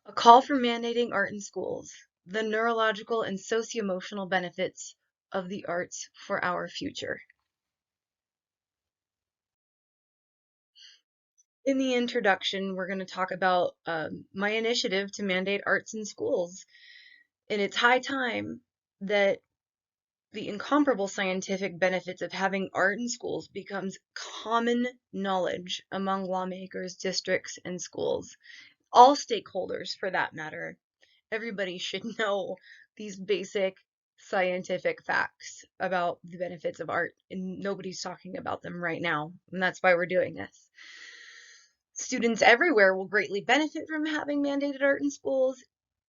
A call for mandating art in schools, the neurological and socioemotional benefits of the arts for our future. In the introduction, we're going to talk about my initiative to mandate arts in schools. And it's high time that the incomparable scientific benefits of having art in schools becomes common knowledge among lawmakers, districts, and schools. All stakeholders, for that matter. Everybody should know these basic scientific facts about the benefits of art, and nobody's talking about them right now, and that's why we're doing this. Students everywhere will greatly benefit from having mandated art in schools.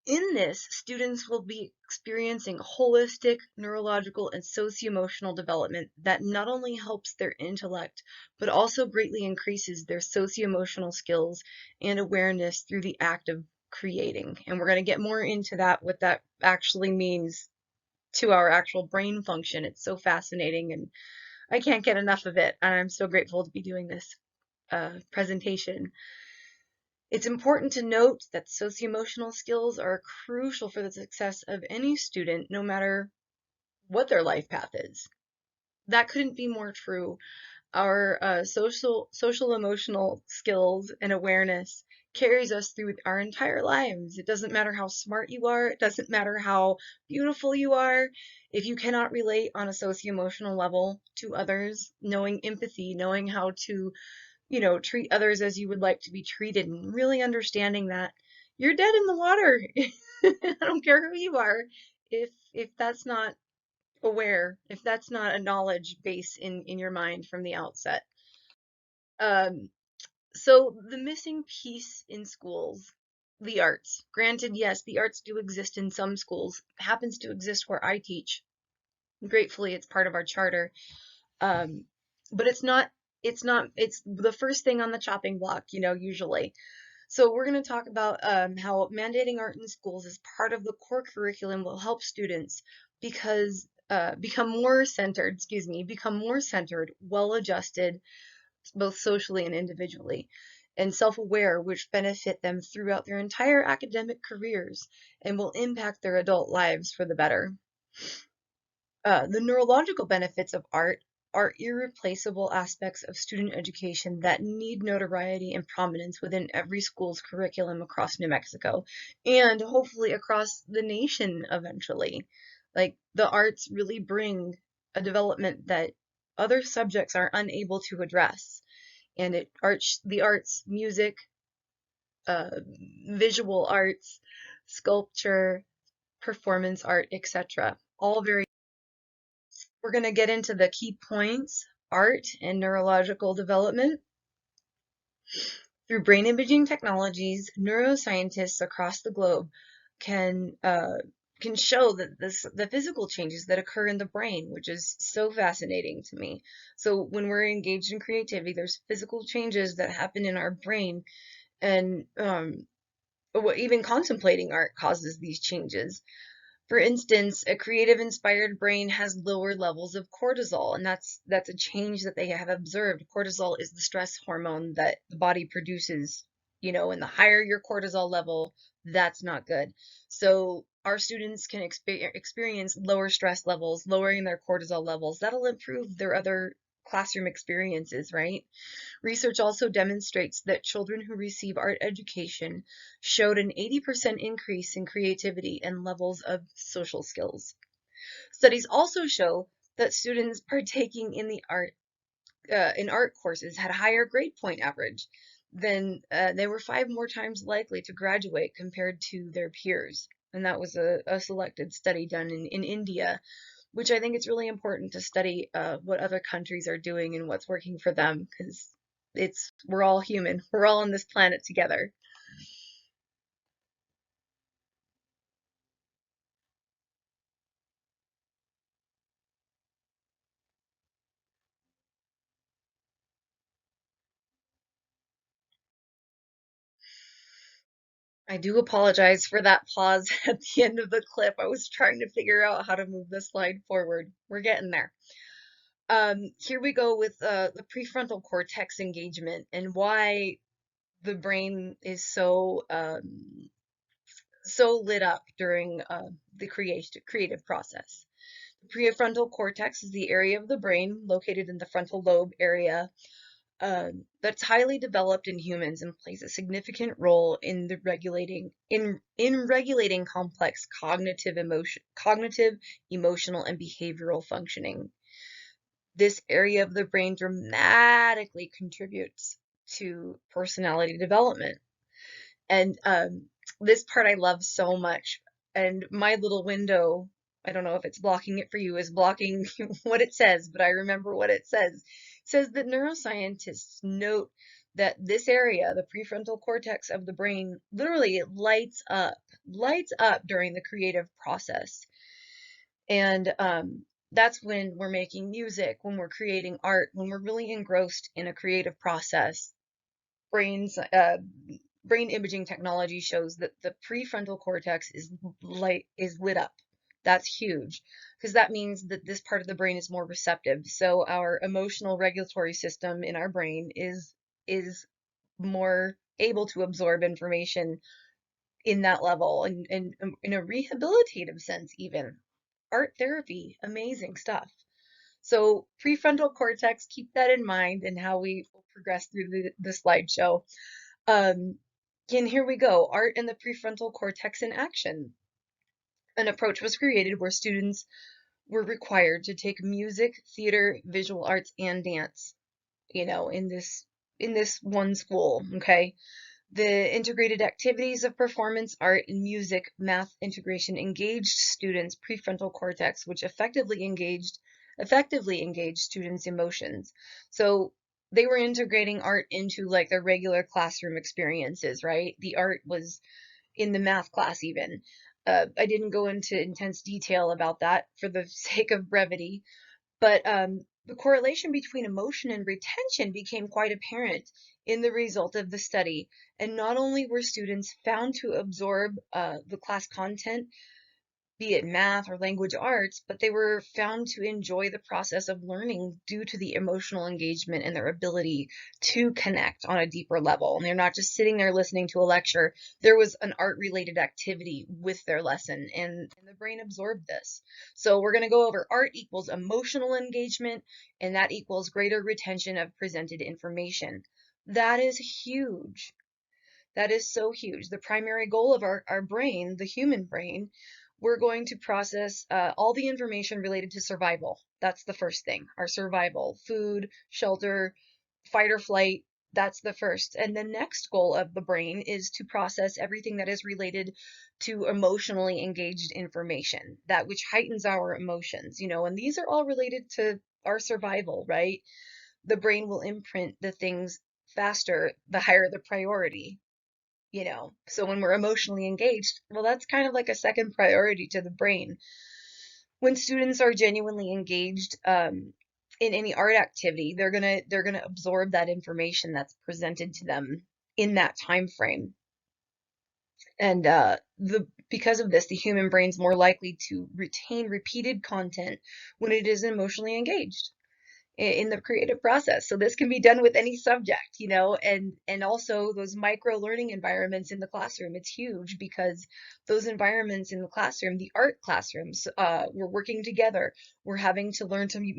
In this, students will be experiencing holistic neurological and socio-emotional development that not only helps their intellect, but also greatly increases their socio-emotional skills and awareness through the act of creating. And we're going to get more into that, what that actually means to our actual brain function. It's so fascinating, and I can't get enough of it. And I'm so grateful to be doing this presentation. It's important to note that socio-emotional skills are crucial for the success of any student, no matter what their life path is. That couldn't be more true. Our social emotional skills and awareness carries us through our entire lives. It doesn't matter how smart you are. It doesn't matter how beautiful you are. If you cannot relate on a socio-emotional level to others, knowing empathy, knowing how to treat others as you would like to be treated, and really understanding that you're dead in the water. I don't care who you are. If that's not aware, if that's not a knowledge base in your mind from the outset. Um, so the missing piece in schools, the arts. Granted, yes, the arts do exist in some schools. It happens to exist where I teach. Gratefully, it's part of our charter. Um, but it's the first thing on the chopping block, usually. So we're going to talk about how mandating art in schools as part of the core curriculum will help students because become more centered, well-adjusted, both socially and individually, and self-aware, which benefit them throughout their entire academic careers and will impact their adult lives for the better. The neurological benefits of art are irreplaceable aspects of student education that need notoriety and prominence within every school's curriculum across New Mexico and hopefully across the nation eventually. Like the arts really bring a development that other subjects are unable to address. And the arts, music, uh, visual arts, sculpture, performance art, etc. All very We're going to get into the key points, art and neurological development. Through brain imaging technologies, neuroscientists across the globe can can show that the physical changes that occur in the brain, which is so fascinating to me. So when we're engaged in creativity, there's physical changes that happen in our brain, and even contemplating art causes these changes. For instance, a creative inspired brain has lower levels of cortisol, and that's a change that they have observed. Cortisol is the stress hormone that the body produces, and the higher your cortisol level, that's not good. So our students can experience lower stress levels, lowering their cortisol levels. That'll improve their other classroom experiences, right? Research also demonstrates that children who receive art education showed an 80% increase in creativity and levels of social skills. Studies also show that students partaking in art courses had a higher grade point average. Then they were 5 more times likely to graduate compared to their peers. And that was a selected study done in India, which I think it's really important to study what other countries are doing and what's working for them, because we're all human. We're all on this planet together. I do apologize for that pause at the end of the clip. I was trying to figure out how to move the slide forward. We're getting there. Here we go with the prefrontal cortex engagement and why the brain is so so lit up during the creative process. The prefrontal cortex is the area of the brain located in the frontal lobe area that's highly developed in humans and plays a significant role in the regulating complex cognitive, emotional, and behavioral functioning. This area of the brain dramatically contributes to personality development. And this part I love so much. And my little window, I don't know if it's blocking it for you, is blocking what it says, but I remember what it says. It says that neuroscientists note that this area, the prefrontal cortex of the brain, literally lights up during the creative process. And that's when we're making music, when we're creating art, when we're really engrossed in a creative process. Brains Brain imaging technology shows that the prefrontal cortex is lit up. That's huge because that means that this part of the brain is more receptive. So our emotional regulatory system in our brain is more able to absorb information in that level, and in a rehabilitative sense even. Art therapy, amazing stuff. So prefrontal cortex, keep that in mind and how we will progress through the slideshow. Um, and here we go. Art and the prefrontal cortex in action. An approach was created where students were required to take music, theater, visual arts, and dance, in this one school, okay? The integrated activities of performance, art, and music math integration engaged students' prefrontal cortex, which effectively engaged students' emotions. So they were integrating art into like their regular classroom experiences, right? The art was in the math class even. I didn't go into intense detail about that for the sake of brevity, but the correlation between emotion and retention became quite apparent in the result of the study. And not only were students found to absorb the class content, be it math or language arts, but they were found to enjoy the process of learning due to the emotional engagement and their ability to connect on a deeper level. And they're not just sitting there listening to a lecture. There was an art related activity with their lesson, and the brain absorbed this. So we're going to go over art equals emotional engagement, and that equals greater retention of presented information. That is huge. That is so huge. The primary goal of our brain, the human brain, we're going to process all the information related to survival. That's the first thing, our survival, food, shelter, fight or flight. That's the first. And the next goal of the brain is to process everything that is related to emotionally engaged information, that which heightens our emotions, and these are all related to our survival, right? The brain will imprint the things faster the higher the priority. So when we're emotionally engaged, well, that's kind of like a second priority to the brain. When students are genuinely engaged in any art activity, they're gonna absorb that information that's presented to them in that time frame. And the because of this, the human brain's more likely to retain repeated content when it is emotionally engaged in the creative process. So this can be done with any subject, and also those micro learning environments in the classroom. It's huge because those environments in the classroom, the art classrooms, we're working together. We're having to learn to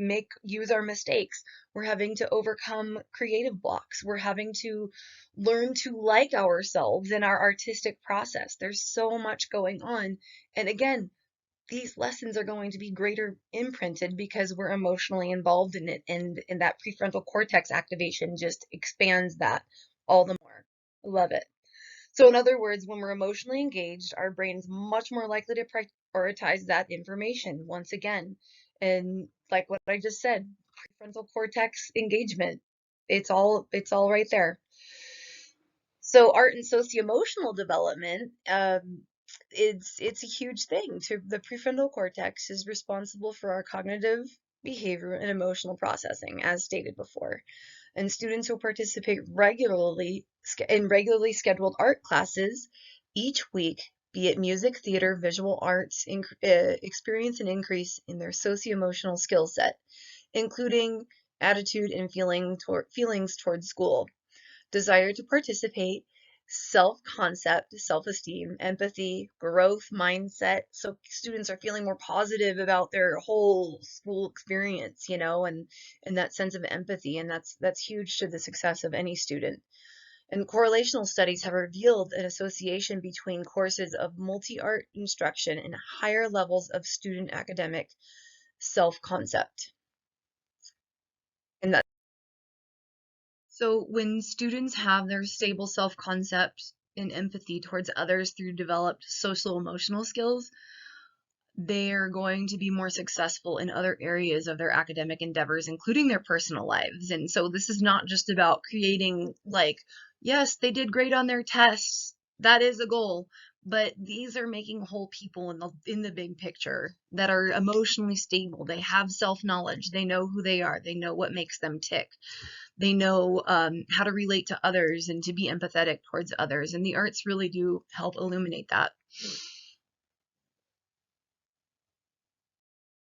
use our mistakes. We're having to overcome creative blocks. We're having to learn to like ourselves in our artistic process. There's so much going on. And again, these lessons are going to be greater imprinted because we're emotionally involved in it, and that prefrontal cortex activation just expands that all the more. I love it. So in other words, when we're emotionally engaged, our brain's much more likely to prioritize that information once again. And like what I just said, prefrontal cortex engagement, it's all right there. So art and socioemotional development, it's a huge thing. The prefrontal cortex is responsible for our cognitive, behavioral, and emotional processing, as stated before. And students who participate in regularly scheduled art classes each week, be it music, theater, visual arts, experience an increase in their socioemotional skill set, including attitude and feelings towards school, desire to participate, self-concept, self-esteem, empathy, growth mindset. So students are feeling more positive about their whole school experience, and that sense of empathy, and that's huge to the success of any student. And correlational studies have revealed an association between courses of multi-art instruction and higher levels of student academic self-concept. And that so when students have their stable self-concept and empathy towards others through developed social emotional skills, they're going to be more successful in other areas of their academic endeavors, including their personal lives. And so this is not just about creating, like, yes, they did great on their tests. That is a goal. But these are making whole people in the big picture that are emotionally stable. They have self-knowledge. They know who they are. They know what makes them tick. They know how to relate to others and to be empathetic towards others. And the arts really do help illuminate that.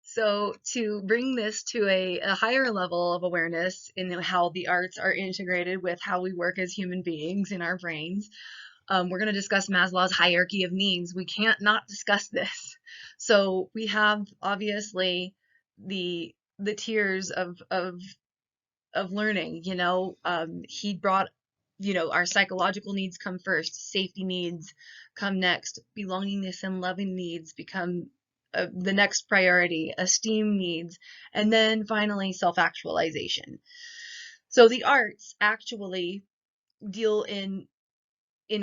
So to bring this to a higher level of awareness in how the arts are integrated with how we work as human beings in our brains, we're going to discuss Maslow's hierarchy of needs. We can't not discuss this. So we have obviously the tiers of learning. He brought, our psychological needs come first, safety needs come next, belongingness and loving needs become the next priority, esteem needs, and then finally self-actualization. So the arts actually deal in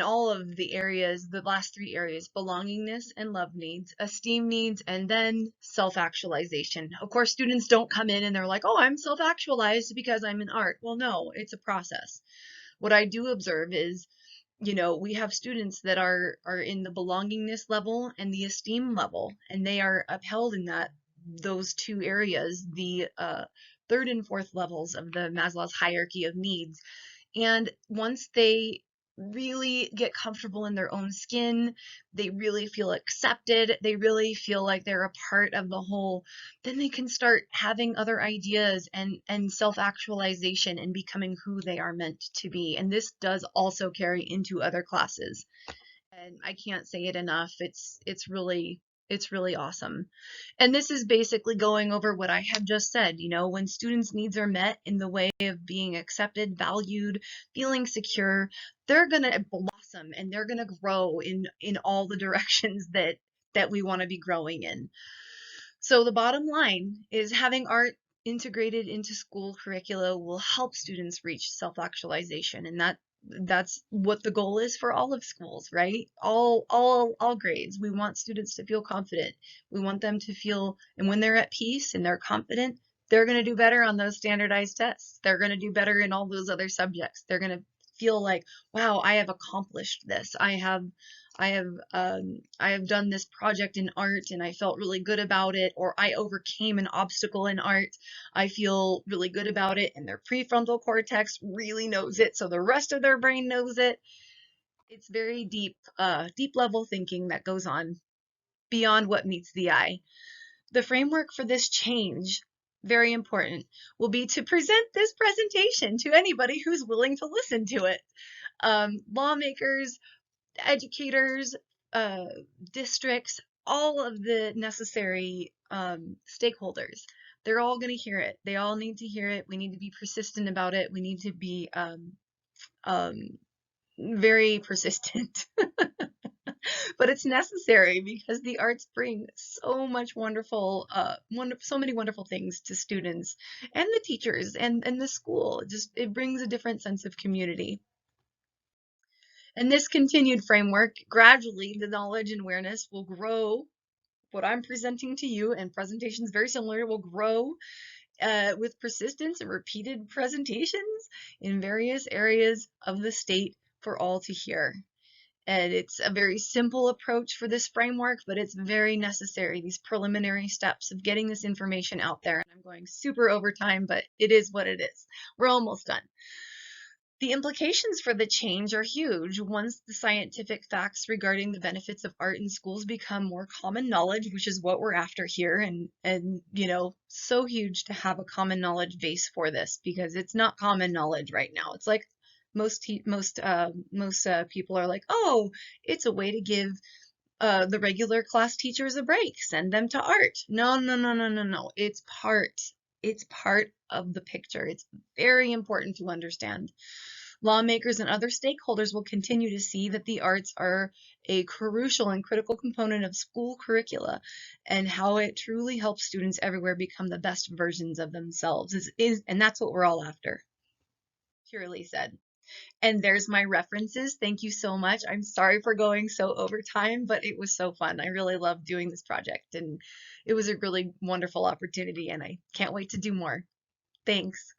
all of the areas, the last three areas: belongingness and love needs, esteem needs, and then self-actualization. Of course, students don't come in and they're like, oh, I'm self-actualized because I'm in art. Well, no, it's a process. What I do observe is, we have students that are in the belongingness level and the esteem level, and they are upheld in those two areas, the third and fourth levels of the Maslow's hierarchy of needs. And once they really get comfortable in their own skin, they really feel accepted, they really feel like they're a part of the whole, then they can start having other ideas and self-actualization and becoming who they are meant to be. And this does also carry into other classes. And I can't say it enough. It's really awesome. And this is basically going over what I have just said. When students' needs are met in the way of being accepted, valued, feeling secure, they're gonna blossom and they're gonna grow in all the directions that we want to be growing in. So the bottom line is having art integrated into school curricula will help students reach self-actualization, and that's what the goal is for all of schools, right? All grades. We want students to feel confident. We want them to feel, and when they're at peace and they're confident, they're going to do better on those standardized tests. They're going to do better in all those other subjects. They're going to feel like, wow, I have accomplished this. I have done this project in art and I felt really good about it, or I overcame an obstacle in art. I feel really good about it, and their prefrontal cortex really knows it, so the rest of their brain knows it. It's very deep level thinking that goes on beyond what meets the eye. The framework for this change, very important, will be to present this presentation to anybody who's willing to listen to it. Lawmakers, educators, uh, districts, all of the necessary stakeholders. They're all going to hear it. They all need to hear it. We need to be persistent about it. We need to be um, very persistent. But it's necessary because the arts bring so much so many wonderful things to students and the teachers and the school. It brings a different sense of community. And this continued framework, gradually the knowledge and awareness will grow. What I'm presenting to you, and presentations very similar, will grow with persistence and repeated presentations in various areas of the state for all to hear. And it's a very simple approach for this framework, but it's very necessary, these preliminary steps of getting this information out there. And I'm going super over time, but it is what it is. We're almost done. The implications for the change are huge. Once the scientific facts regarding the benefits of art in schools become more common knowledge, which is what we're after here, and so huge to have a common knowledge base for this, because it's not common knowledge right now. It's like most people are like, oh, it's a way to give the regular class teachers a break, send them to art. No, no, no, no, no, no. It's part of the picture. It's very important to understand. Lawmakers and other stakeholders will continue to see that the arts are a crucial and critical component of school curricula and how it truly helps students everywhere become the best versions of themselves and that's what we're all after. Purely said. And there's my references. Thank you so much. I'm sorry for going so over time, but it was so fun. I really loved doing this project and it was a really wonderful opportunity and I can't wait to do more. Thanks.